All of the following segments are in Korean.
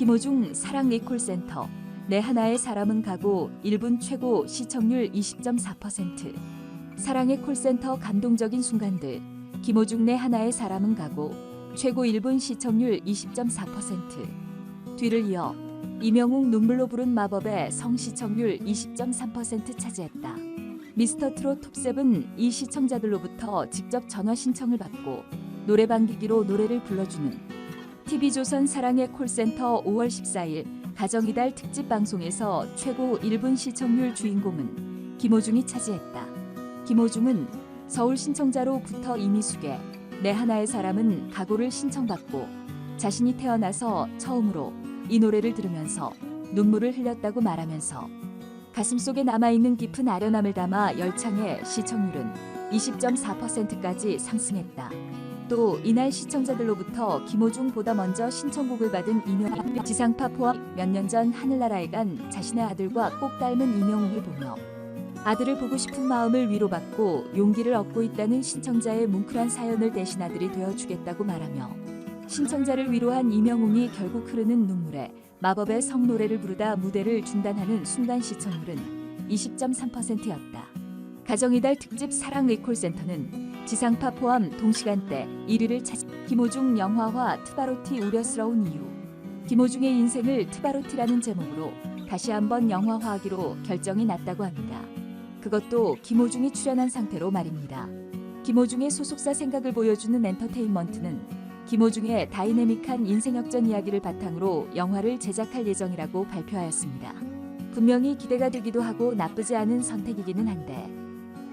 김호중 사랑 리콜센터 내 하나의 사람은 가고 1분 최고 시청률 20.4%. 사랑의 콜센터 감동적인 순간들 김호중 내 하나의 사람은 가고 최고 1분 시청률 20.4%. 뒤를 이어 이명웅 눈물로 부른 마법의 성 시청률 20.3% 차지했다. 미스터 트롯 톱7 이 시청자들로부터 직접 전화 신청을 받고 노래방 기기로 노래를 불러주는 TV조선 사랑의 콜센터 5월 14일 가정이달 특집 방송에서 최고 1분 시청률 주인공은 김호중이 차지했다. 김호중은 서울 신청자로부터 이미숙의 내 하나의 사람은 가고를 신청받고 자신이 태어나서 처음으로 이 노래를 들으면서 눈물을 흘렸다고 말하면서 가슴속에 남아있는 깊은 아련함을 담아 열창해 시청률은 20.4%까지 상승했다. 또 이날 시청자들로부터 김호중보다 먼저 신청곡을 받은 이명웅 지상파 포함 몇 년 전 하늘나라에 간 자신의 아들과 꼭 닮은 이명웅을 보며 아들을 보고 싶은 마음을 위로받고 용기를 얻고 있다는 신청자의 뭉클한 사연을 대신 아들이 되어주겠다고 말하며 신청자를 위로한 이명웅이 결국 흐르는 눈물에 마법의 성 노래를 부르다 무대를 중단하는 순간 시청률은 20.3%였다. 가정이달 특집 사랑 리콜센터는 지상파 포함 동시간대 1위를 차지. 김호중 영화화 트바로티 우려스러운 이유. 김호중의 인생을 트바로티라는 제목으로 다시 한번 영화화하기로 결정이 났다고 합니다. 그것도 김호중이 출연한 상태로 말입니다. 김호중의 소속사 생각을 보여주는 엔터테인먼트는 김호중의 다이내믹한 인생 역전 이야기를 바탕으로 영화를 제작할 예정이라고 발표하였습니다. 분명히 기대가 되기도 하고 나쁘지 않은 선택이기는 한데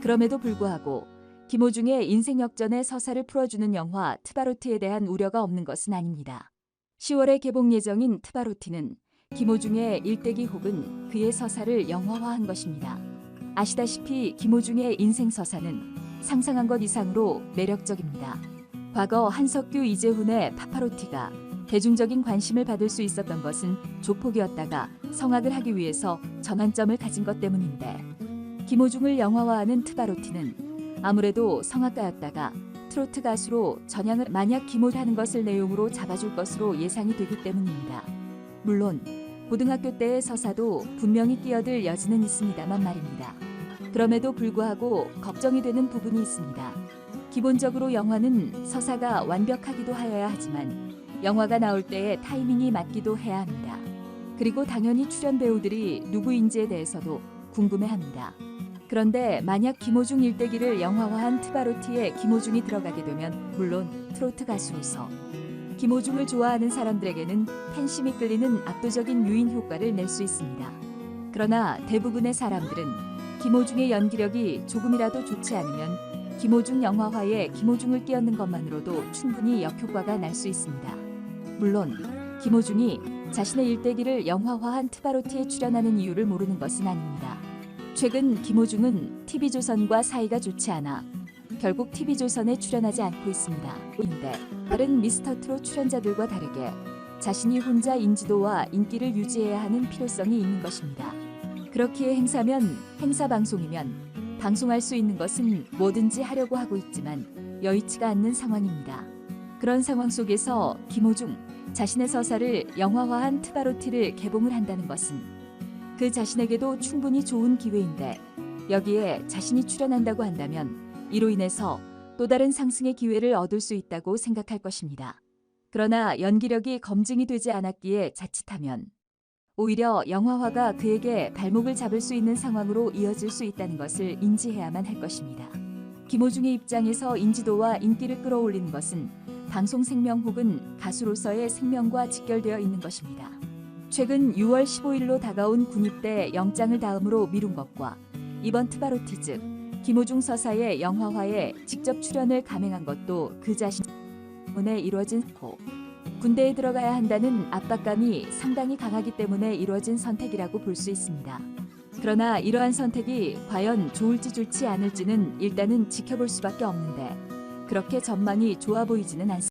그럼에도 불구하고 김호중의 인생 역전의 서사를 풀어주는 영화 트바로티에 대한 우려가 없는 것은 아닙니다. 10월에 개봉 예정인 트바로티는 김호중의 일대기 혹은 그의 서사를 영화화한 것입니다. 아시다시피 김호중의 인생 서사는 상상한 것 이상으로 매력적입니다. 과거 한석규, 이재훈의 파파로티가 대중적인 관심을 받을 수 있었던 것은 조폭이었다가 성악을 하기 위해서 전환점을 가진 것 때문인데 김호중을 영화화하는 트바로티는 아무래도 성악가였다가 트로트 가수로 전향을 만약 김호하는 것을 내용으로 잡아줄 것으로 예상이 되기 때문입니다. 물론 고등학교 때의 서사도 분명히 끼어들 여지는 있습니다만 말입니다. 그럼에도 불구하고 걱정이 되는 부분이 있습니다. 기본적으로 영화는 서사가 완벽하기도 하여야 하지만 영화가 나올 때의 타이밍이 맞기도 해야 합니다. 그리고 당연히 출연 배우들이 누구인지에 대해서도 궁금해합니다. 그런데 만약 김호중 일대기를 영화화한 트바로티에 김호중이 들어가게 되면 물론 트로트 가수로서 김호중을 좋아하는 사람들에게는 팬심이 끌리는 압도적인 유인 효과를 낼 수 있습니다. 그러나 대부분의 사람들은 김호중의 연기력이 조금이라도 좋지 않으면 김호중 영화화에 김호중을 끼얹는 것만으로도 충분히 역효과가 날 수 있습니다. 물론 김호중이 자신의 일대기를 영화화한 트바로티에 출연하는 이유를 모르는 것은 아닙니다. 최근 김호중은 TV조선과 사이가 좋지 않아 결국 TV조선에 출연하지 않고 있습니다. 그런데 다른 미스터 트롯 출연자들과 다르게 자신이 혼자 인지도와 인기를 유지해야 하는 필요성이 있는 것입니다. 그렇기에 행사 방송이면 방송할 수 있는 것은 뭐든지 하려고 하고 있지만 여의치가 않는 상황입니다. 그런 상황 속에서 김호중 자신의 서사를 영화화한 트바로티를 개봉을 한다는 것은 그 자신에게도 충분히 좋은 기회인데 여기에 자신이 출연한다고 한다면 이로 인해서 또 다른 상승의 기회를 얻을 수 있다고 생각할 것입니다. 그러나 연기력이 검증이 되지 않았기에 자칫하면 오히려 영화화가 그에게 발목을 잡을 수 있는 상황으로 이어질 수 있다는 것을 인지해야만 할 것입니다. 김호중의 입장에서 인지도와 인기를 끌어올리는 것은 방송 생명 혹은 가수로서의 생명과 직결되어 있는 것입니다. 최근 6월 15일로 다가온 군입대 영장을 다음으로 미룬 것과 이번 트바로티 즉 김호중 서사의 영화화에 직접 출연을 감행한 것도 그 자신 때문에 이루어진 군대에 들어가야 한다는 압박감이 상당히 강하기 때문에 이루어진 선택이라고 볼 수 있습니다. 그러나 이러한 선택이 과연 좋을지 좋지 않을지는 일단은 지켜볼 수밖에 없는데 그렇게 전망이 좋아 보이지는 않습니다.